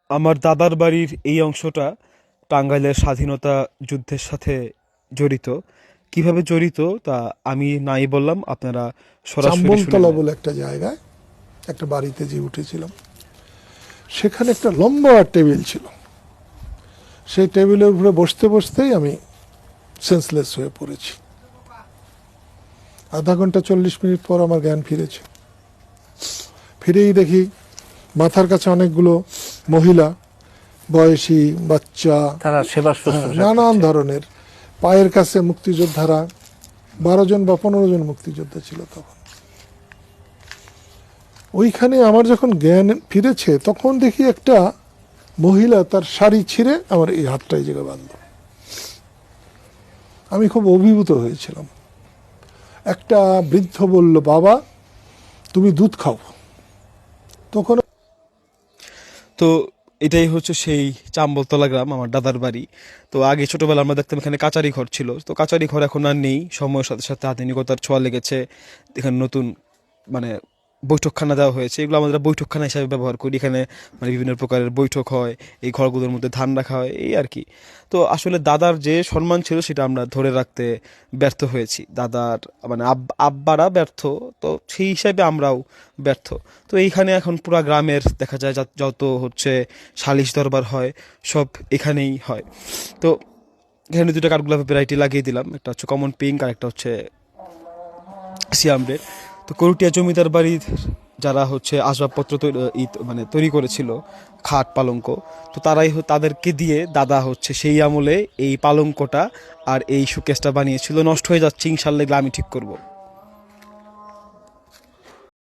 আমার দাদার বাড়ির এই অংশটা টাঙ্গাইলের স্বাধীনতা যুদ্ধের সাথে জড়িত। কিভাবে জড়িত তা আমি নাই বললাম, আপনারা সরাসরি শুনে চাম্বলতলা নেন। বলে একটা জায়গায় একটা বাড়িতে যে উঠেছিলাম, সেখানে একটা লম্বা টেবিল ছিল। সেই টেবিলের উপরে বসতে বসতেই আমি সেন্সলেস হয়ে পড়েছি। আধা ঘন্টা 40 মিনিট পর আমার জ্ঞান ফিরেছে। ফিরেই দেখি মাথার কাছে অনেকগুলো মহিলা, বয়সী বাচ্চা, তারা সেবা শুশ্রূষা নানান করছে। ধরনের। পায়ের কাছে মুক্তিযোদ্ধারা, 12 জন বা 15 জন মুক্তিযোদ্ধা ছিল তখন। ওইখানে আমার যখন জ্ঞান ফিরেছে, তখন দেখি একটা মহিলা তার শাড়ি ছিঁড়ে আমার এই হাতটা এই জায়গায় বাঁধল। আমি খুব অভিভূত হয়েছিলাম। একটা বৃদ্ধ বলল, বাবা তুমি দুধ খাও। তখন তো এটাই হচ্ছে সেই চাম্বলতলা গ্রাম, আমার দাদার বাড়ি। তো আগে ছোটবেলা আমরা দেখতাম এখানে কাচারি ঘর ছিল, তো কাচারি ঘর এখন আর নেই। সময়ের সাথে সাথে আধুনিকতার ছোঁয়া লেগেছে, এখানে নতুন মানে বৈঠকখানা দেওয়া হয়েছে। এগুলো আমরা বৈঠকখানা হিসাবে ব্যবহার করি। এখানে মানে বিভিন্ন প্রকারের বৈঠক হয়, এই ঘরগুলোর মধ্যে ধান রাখা হয়, এই আর কি। তো আসলে দাদার যে সম্মান ছিল সেটা আমরা ধরে রাখতে ব্যর্থ হয়েছি। দাদার মানে আব্বারা ব্যর্থ, তো সেই হিসাবে আমরাও ব্যর্থ। তো এইখানে এখন পুরা গ্রামের দেখা যায় যত হচ্ছে সালিশ দরবার হয় সব এখানেই হয়। তো এখানে দুটো কাঠগোলাপ ভ্যারাইটি লাগিয়ে দিলাম, একটা হচ্ছে কমন পিঙ্ক আর একটা হচ্ছে সিয়াম রেড। তো করুটিয়া জমিদার বাড়ির যারা হচ্ছে আসবাবপত্র মানে তৈরি করেছিল, খাট পালঙ্ক, তো তারাই তাদেরকে দিয়ে দাদা হচ্ছে সেই আমলে এই পালঙ্কটা আর এই শোকেসটা বানিয়েছিল। নষ্ট হয়ে যাচ্ছে, ইনশাল্লাহ এগুলো আমি ঠিক করব।